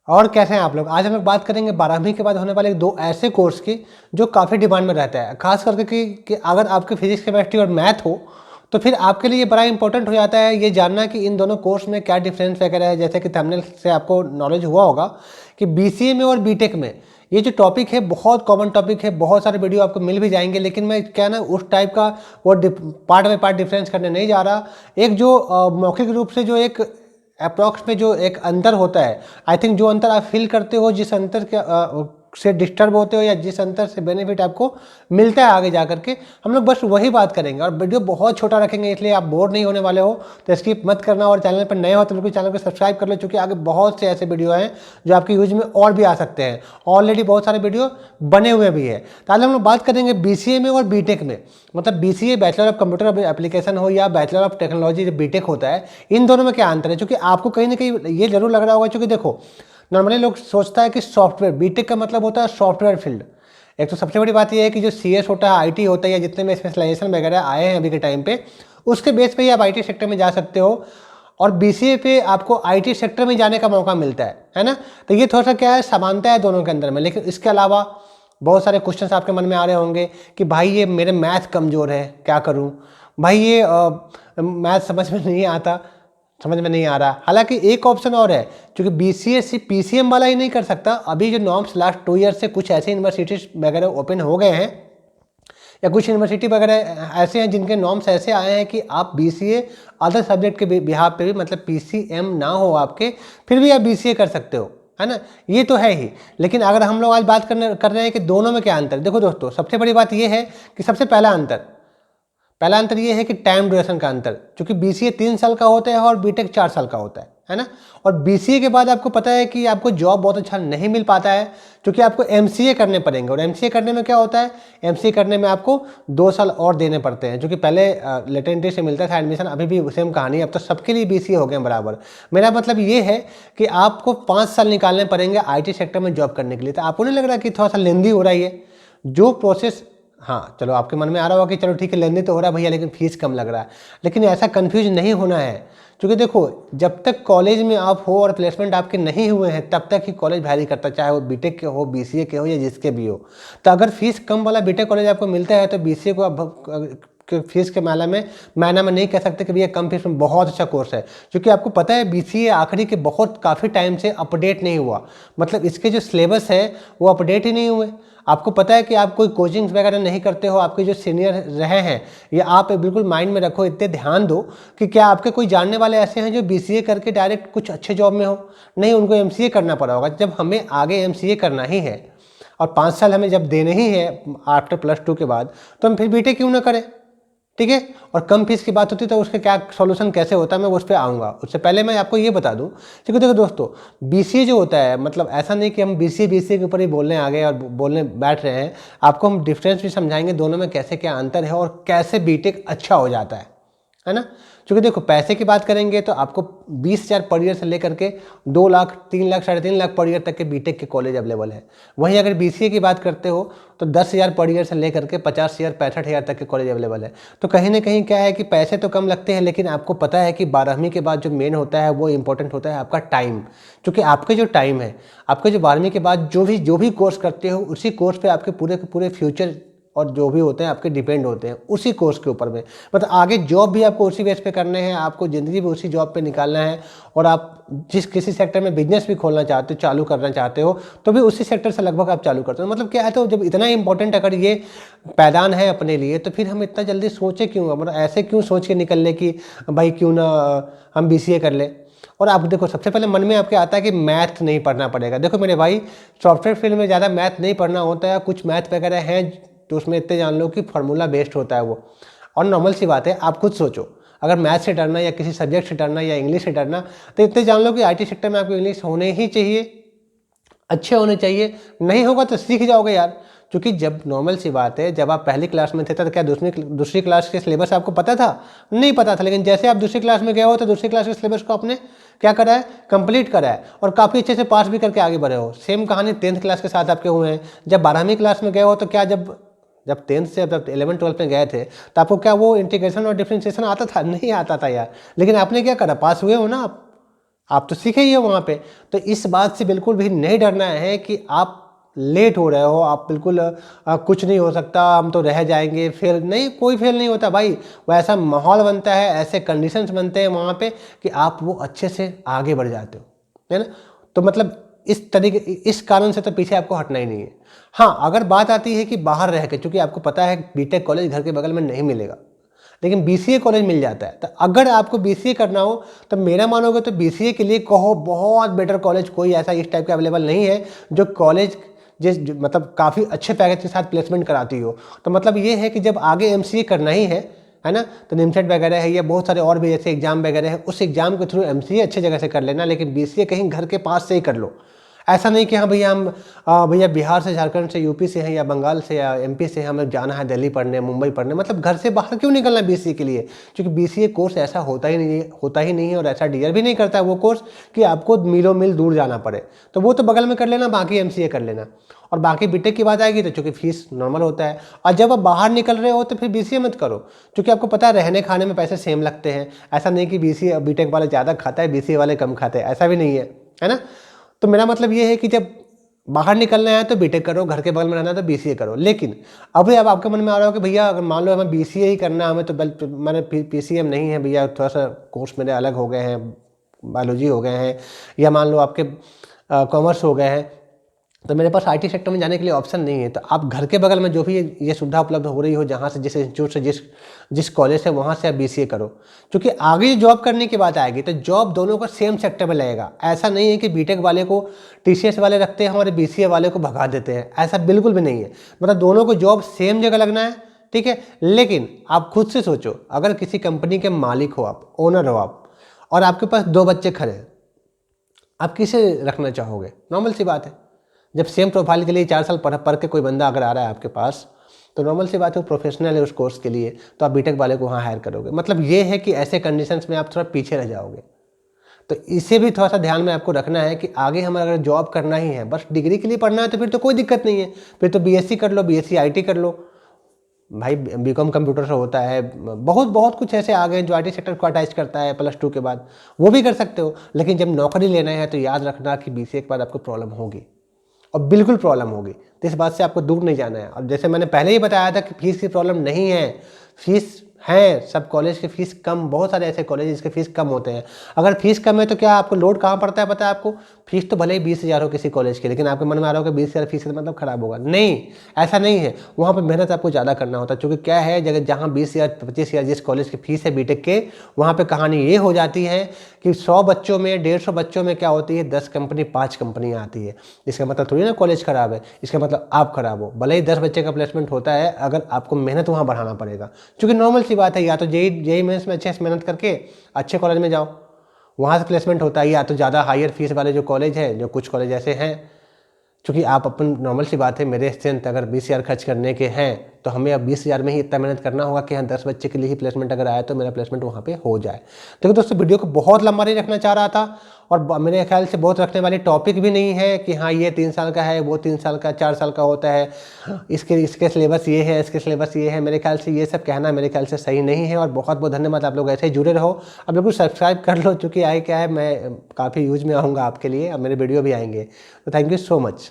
और कैसे हैं आप लोग। आज हम लोग बात करेंगे 12वीं के बाद होने वाले दो ऐसे कोर्स की जो काफ़ी डिमांड में रहता है, खास करके कि अगर आपके फिजिक्स केमिस्ट्री और मैथ हो तो फिर आपके लिए बड़ा इंपॉर्टेंट हो जाता है ये जानना कि इन दोनों कोर्स में क्या डिफरेंस वगैरह है। जैसे कि थंबनेल से आपको नॉलेज हुआ होगा कि बीसीए में और बीटेक में ये जो टॉपिक है बहुत कॉमन टॉपिक है, बहुत सारे वीडियो आपको मिल भी जाएंगे, लेकिन मैं क्या ना उस टाइप का वो पार्ट बाई पार्ट डिफरेंस करने नहीं जा रहा। एक जो मौखिक रूप से जो एक अप्रॉक्स में जो एक अंतर होता है, आई थिंक जो अंतर आप फील करते हो, जिस अंतर के से डिस्टर्ब होते हो या जिस अंतर से बेनिफिट आपको मिलता है आगे जा करके, हम लोग बस वही बात करेंगे। और वीडियो बहुत छोटा रखेंगे इसलिए आप बोर नहीं होने वाले हो, तो स्किप मत करना। और चैनल पर नए हो तो बिल्कुल चैनल को सब्सक्राइब कर लो, क्योंकि आगे बहुत से ऐसे वीडियो हैं जो आपके यूज में और भी आ सकते हैं। ऑलरेडी बहुत सारे वीडियो बने हुए भी है। ताकि हम लोग बात करेंगे बीसीए में और बीटेक में, मतलब BCA bachelor of computer application हो या बैचलर ऑफ टेक्नोलॉजी जो बीटेक होता है, इन दोनों में क्या अंतर है। क्योंकि आपको कहीं ना कहीं ये जरूर लग रहा होगा, क्योंकि देखो नॉर्मली लोग सोचता है कि सॉफ्टवेयर, बीटेक का मतलब होता है सॉफ्टवेयर फील्ड। एक तो सबसे बड़ी बात यह है कि जो सीएस होता है, आईटी होता है, या जितने में स्पेशलाइजेशन वगैरह आए हैं अभी के टाइम पे, उसके बेस पे ही आप आईटी सेक्टर में जा सकते हो। और बीसीए पे आपको आईटी सेक्टर में जाने का मौका मिलता है ना। तो ये थोड़ा सा क्या है, समानता है दोनों के अंदर में। लेकिन इसके अलावा बहुत सारे क्वेश्चंस आपके मन में आ रहे होंगे कि भाई ये मेरे मैथ कमज़ोर है, क्या करूं भाई, ये मैथ समझ में नहीं आ रहा। हालांकि एक ऑप्शन और है, क्योंकि बीसीए सिर्फ पीसीएम वाला ही नहीं कर सकता। अभी जो नॉर्म्स लास्ट 2 ईयर से कुछ ऐसे यूनिवर्सिटीज वगैरह ओपन हो गए हैं, या कुछ यूनिवर्सिटी वगैरह ऐसे हैं जिनके नॉर्म्स ऐसे आए हैं कि आप बीसीए अदर सब्जेक्ट के बिहार पे भी, मतलब पीसीएम ना हो आपके, फिर भी आप बीसीए कर सकते हो, है ना। ये तो है ही। लेकिन अगर हम लोग आज बात कर रहे हैं कि दोनों में क्या अंतर, देखो दोस्तों, सबसे बड़ी बात ये है कि सबसे पहला अंतर ये है कि टाइम ड्यूरेशन का अंतर। क्योंकि बीसीए 3 साल का होता है और बीटेक 4 साल का होता है ना। और बीसीए के बाद आपको पता है कि आपको जॉब बहुत अच्छा नहीं मिल पाता है, क्योंकि आपको एमसीए करने पड़ेंगे। और एमसीए करने में क्या होता है, एमसीए करने में आपको 2 साल और देने पड़ते हैं। क्योंकि पहले लेटेंटी से मिलता था एडमिशन, अभी भी सेम कहानी, अब तो सबके लिए बीसीए हो गए बराबर। मेरा मतलब ये है कि आपको 5 साल निकालने पड़ेंगे आईटी सेक्टर में जॉब करने के लिए। तो आपको नहीं लग रहा कि थोड़ा सा लेंदी हो रहा है ये जो प्रोसेस। हाँ चलो, आपके मन में आ रहा होगा कि चलो ठीक है, लेने तो हो रहा है भैया, लेकिन फीस कम लग रहा है। लेकिन ऐसा कंफ्यूज नहीं होना है, क्योंकि देखो जब तक कॉलेज में आप हो और प्लेसमेंट आपके नहीं हुए हैं तब तक ही कॉलेज वैरी करता, चाहे वो बीटेक के हो, बीसीए के हो, या जिसके भी हो। तो अगर फीस कम वाला बीटेक कॉलेज आपको मिलता है तो बीसीए को आप फीस के मायना में नहीं कह सकते कि भैया कम फीस में बहुत अच्छा कोर्स है। क्योंकि आपको पता है बीसीए आखिरी के काफ़ी टाइम से अपडेट नहीं हुआ, मतलब इसके जो सिलेबस है वो अपडेट ही नहीं हुए। आपको पता है कि आप कोई कोचिंग्स वगैरह नहीं करते हो, आपके जो सीनियर रहे हैं, ये आप बिल्कुल माइंड में रखो, इतने ध्यान दो कि क्या आपके कोई जानने वाले ऐसे हैं जो बीसीए करके डायरेक्ट कुछ अच्छे जॉब में हो। नहीं, उनको एमसीए करना पड़ा होगा। जब हमें आगे एमसीए करना ही है और 5 साल हमें जब देने ही है आफ्टर +2 के बाद, तो हम फिर बीटेक क्यों ना करें, ठीक है। और कम फीस की बात होती है तो उसके क्या सॉल्यूशन कैसे होता है, मैं उस पर आऊँगा। उससे पहले मैं आपको ये बता दूं, क्योंकि देखो दोस्तों, बीसीए जो होता है, मतलब ऐसा नहीं कि हम बीसीए के ऊपर ही बोलने आ गए और बोलने बैठ रहे हैं। आपको हम डिफरेंस भी समझाएंगे दोनों में कैसे क्या अंतर है और कैसे बीटेक अच्छा हो जाता है ना। क्योंकि देखो पैसे की बात करेंगे तो आपको 20,000 पर ईयर से लेकर के 2 लाख, 3 लाख, 3.5 लाख पर ईयर तक के बीटेक के कॉलेज अवेलेबल है। वहीं अगर बीसीए की बात करते हो तो 10,000 पर ईयर से लेकर के 50,000, 65,000 तक के कॉलेज अवेलेबल है। तो कहीं ना कहीं क्या है कि पैसे तो कम लगते हैं, लेकिन आपको पता है कि 12वीं के बाद जो मेन होता है वो इंपॉर्टेंट होता है आपका टाइम। क्योंकि आपके जो टाइम है, आपके जो 12वीं के बाद जो भी कोर्स करते हो, उसी कोर्स पे आपके पूरे के पूरे फ्यूचर और जो भी होते हैं आपके डिपेंड होते हैं उसी कोर्स के ऊपर में। मतलब आगे जॉब भी आपको उसी बेस पे करने हैं, आपको ज़िंदगी भी उसी जॉब पे निकालना है। और आप जिस किसी सेक्टर में बिजनेस भी खोलना चाहते हो, चालू करना चाहते हो, तो भी उसी सेक्टर से लगभग आप चालू करते हो। मतलब क्या है, तो जब इतना इंपॉर्टेंट अगर ये पैदान है अपने लिए, तो फिर हम इतना जल्दी सोचे क्यों, मतलब ऐसे क्यों सोच के निकल ले कि भाई क्यों ना हम बीसीए कर ले। और आप देखो सबसे पहले मन में आपके आता है कि मैथ नहीं पढ़ना पड़ेगा। देखो मेरे भाई, सॉफ्टवेयर फील्ड में ज़्यादा मैथ नहीं पढ़ना होता है। कुछ मैथ वगैरह हैं तो उसमें इतने जान लो कि फार्मूला बेस्ड होता है वो। और नॉर्मल सी बात है, आप खुद सोचो, अगर मैथ से डरना या किसी सब्जेक्ट से डरना या इंग्लिश से डरना, तो इतने जान लो कि आईटी सेक्टर में आपको इंग्लिश होने ही चाहिए, अच्छे होने चाहिए। नहीं होगा तो सीख जाओगे यार। क्योंकि जब नॉर्मल सी बात है, जब आप पहली क्लास में थे तो क्या दूसरी क्लास के सिलेबस आपको पता था? नहीं पता था। लेकिन जैसे आप दूसरी क्लास में गए हो तो दूसरी क्लास के सिलेबस को आपने क्या करा है, कंप्लीट करा है, और काफ़ी अच्छे से पास भी करके आगे बढ़े हो। सेम कहानी 10th क्लास के साथ आपके हुए हैं। जब 12वीं क्लास में गए हो तो क्या, जब 10th से जब 11 12 में गए थे तो आपको क्या वो इंटीग्रेशन और डिफरेंशिएशन आता था? नहीं आता था यार। लेकिन आपने क्या करा, पास हुए हो ना आप, आप तो सीखे ही हो वहाँ पे। तो इस बात से बिल्कुल भी नहीं डरना है कि आप लेट हो रहे हो, आप बिल्कुल कुछ नहीं हो सकता, हम तो रह जाएंगे, फेल नहीं, कोई फेल नहीं होता भाई। वो ऐसा माहौल बनता है, ऐसे कंडीशंस बनते हैं वहाँ पे कि आप वो अच्छे से आगे बढ़ जाते हो, है ना। तो मतलब इस तरीके, इस कारण से तो पीछे आपको हटना ही नहीं है। हाँ, अगर बात आती है कि बाहर रह के, चूँकि आपको पता है बीटेक कॉलेज घर के बगल में नहीं मिलेगा, लेकिन बीसीए कॉलेज मिल जाता है। तो अगर आपको बीसीए करना हो तो मेरा मानोगे तो बीसीए के लिए कहो बहुत बेटर कॉलेज कोई ऐसा इस टाइप का अवेलेबल नहीं है जो कॉलेज मतलब काफ़ी अच्छे पैकेज के साथ प्लेसमेंट कराती हो। तो मतलब ये है कि जब आगे एमसीए करना ही है ना, तो निमसेट वगैरह है या बहुत सारे और भी ऐसे एग्जाम वगैरह है, उस एग्जाम के थ्रू एमसीए अच्छी जगह से कर लेना, लेकिन बीसीए कहीं घर के पास से ही कर लो। ऐसा नहीं कि हाँ भैया हम भैया बिहार से, झारखंड से, यूपी से हैं या बंगाल से या एमपी से, हमें जाना है दिल्ली पढ़ने, मुंबई पढ़ने, मतलब घर से बाहर क्यों निकलना है बीसीए के लिए। क्योंकि बीसीए कोर्स ऐसा होता ही नहीं है और ऐसा डिजर्व भी नहीं करता है वो कोर्स कि आपको मीलों मील दूर जाना पड़े। तो वो तो बगल में कर लेना, बाकी एमसीए कर लेना। और बाकी बीटेक की बात आएगी तो चूंकि फीस नॉर्मल होता है, और जब आप बाहर निकल रहे हो तो फिर बीसीए मत करो, क्योंकि आपको पता है रहने खाने में पैसे सेम लगते हैं। ऐसा नहीं कि बीसीए बीटेक वाले ज़्यादा खाता है, बीसीए वाले कम खाते हैं, ऐसा भी नहीं है ना। तो मेरा मतलब ये है कि जब बाहर निकलना है तो बीटेक करो, घर के बगल में रहना है तो बीसीए करो। लेकिन अभी अब आपके मन में आ रहा हो कि भैया अगर मान लो हमें बीसीए ही करना है, हमें तो मैंने पीसीएम नहीं है भैया, थोड़ा सा कोर्स मेरे अलग हो गए हैं, बायोलॉजी हो गए हैं, या मान लो आपके कॉमर्स हो गए हैं, तो मेरे पास आईटी सेक्टर में जाने के लिए ऑप्शन नहीं है। तो आप घर के बगल में जो भी ये सुविधा उपलब्ध हो रही हो, जहाँ से, जिस इंस्टीट्यूट से, जिस कॉलेज से, वहाँ से आप बीसीए करो। क्योंकि आगे जॉब करने की बात आएगी तो जॉब दोनों का सेम सेक्टर में लगेगा। ऐसा नहीं है कि बीटेक वाले को टीसीएस वाले रखते हैं हमारे बीसीए वाले को भगा देते हैं, ऐसा बिल्कुल भी नहीं है। मतलब दोनों को जॉब सेम जगह लगना है, ठीक है। लेकिन आप खुद से सोचो, अगर किसी कंपनी के मालिक हो आप, ओनर हो आप, और आपके पास 2 बच्चे खड़े हैं, आप किसे रखना चाहोगे? नॉर्मल सी बात है, जब सेम प्रोफाइल के लिए 4 साल पढ़ के कोई बंदा अगर आ रहा है आपके पास, तो नॉर्मल सी बात है वो प्रोफेशनल है उस कोर्स के लिए, तो आप बीटेक वाले को वहाँ हायर करोगे। मतलब ये है कि ऐसे कंडीशंस में आप थोड़ा पीछे रह जाओगे। तो इसे भी थोड़ा सा ध्यान में आपको रखना है कि आगे हमें अगर जॉब करना ही है, बस डिग्री के लिए पढ़ना है, तो फिर तो कोई दिक्कत नहीं है, फिर तो बीएससी कर लो, बीएससी आईटी कर लो भाई, बीकॉम कंप्यूटर से होता है, बहुत बहुत कुछ ऐसे आ गए जो आईटी सेक्टर को अटैच करता है +2 के बाद, वो भी कर सकते हो। लेकिन जब नौकरी लेना है तो याद रखना कि बीसीए के बाद आपको प्रॉब्लम होगी, और बिल्कुल प्रॉब्लम होगी। तो इस बात से आपको दूर नहीं जाना है। और जैसे मैंने पहले ही बताया था कि फीस की प्रॉब्लम नहीं है, फीस है, सब कॉलेज के फीस कम, बहुत सारे ऐसे कॉलेज जिसके फीस कम होते हैं। अगर फीस कम है तो क्या आपको लोड कहाँ पड़ता है पता है आपको? फीस तो भले ही 20,000 हो किसी कॉलेज के, लेकिन आपके मन में आ रहा होगा 20,000 फीस का मतलब खराब होगा। नहीं, ऐसा नहीं है। वहाँ पर मेहनत आपको ज़्यादा करना होता है, क्योंकि क्या है, जगह जहाँ 20,000 25,000 जिस कॉलेज की फीस है बीटेक के, वहाँ पर कहानी ये हो जाती है कि 100 बच्चों में, 150 बच्चों में क्या होती है, 10 कंपनी, 5 कंपनियाँ आती है। इसका मतलब थोड़ी ना कॉलेज खराब है, इसका मतलब आप खराब हो। भले ही 10 बच्चे का प्लेसमेंट होता है, अगर आपको मेहनत वहाँ बढ़ाना पड़ेगा। क्योंकि नॉर्मल सी बात है, या तो जेई मेंस में अच्छे से मेहनत करके अच्छे कॉलेज में जाओ, वहाँ से प्लेसमेंट होता है, या तो ज़्यादा हायर फीस वाले जो कॉलेज हैं, जो कुछ कॉलेज ऐसे हैं, क्योंकि आप अपन, नॉर्मल सी बात है, मेरे स्ट्रेंथ अगर 20,000 खर्च करने के हैं तो हमें अब 20,000 में ही इतना मेहनत करना होगा कि हाँ 10 बच्चे के लिए ही प्लेसमेंट अगर आया तो मेरा प्लेसमेंट वहाँ पे हो जाए। देखो दोस्तों, वीडियो को बहुत लंबा नहीं रखना चाह रहा था, और मेरे ख्याल से बहुत रखने वाली टॉपिक भी नहीं है कि हाँ ये 3 साल का है, वो 3 साल का, 4 साल का होता है, इसके सिलेबस ये है, इसके सिलेबस ये है। मेरे ख्याल से ये सब कहना मेरे ख्याल से सही नहीं है। और बहुत बहुत धन्यवाद, आप लोग ऐसे ही जुड़े रहो। अब बिल्कुल सब्सक्राइब कर लो, चूँकि आए क्या है, मैं काफ़ी यूज में आऊँगा आपके लिए, अब मेरे वीडियो भी आएंगे। तो थैंक यू सो मच।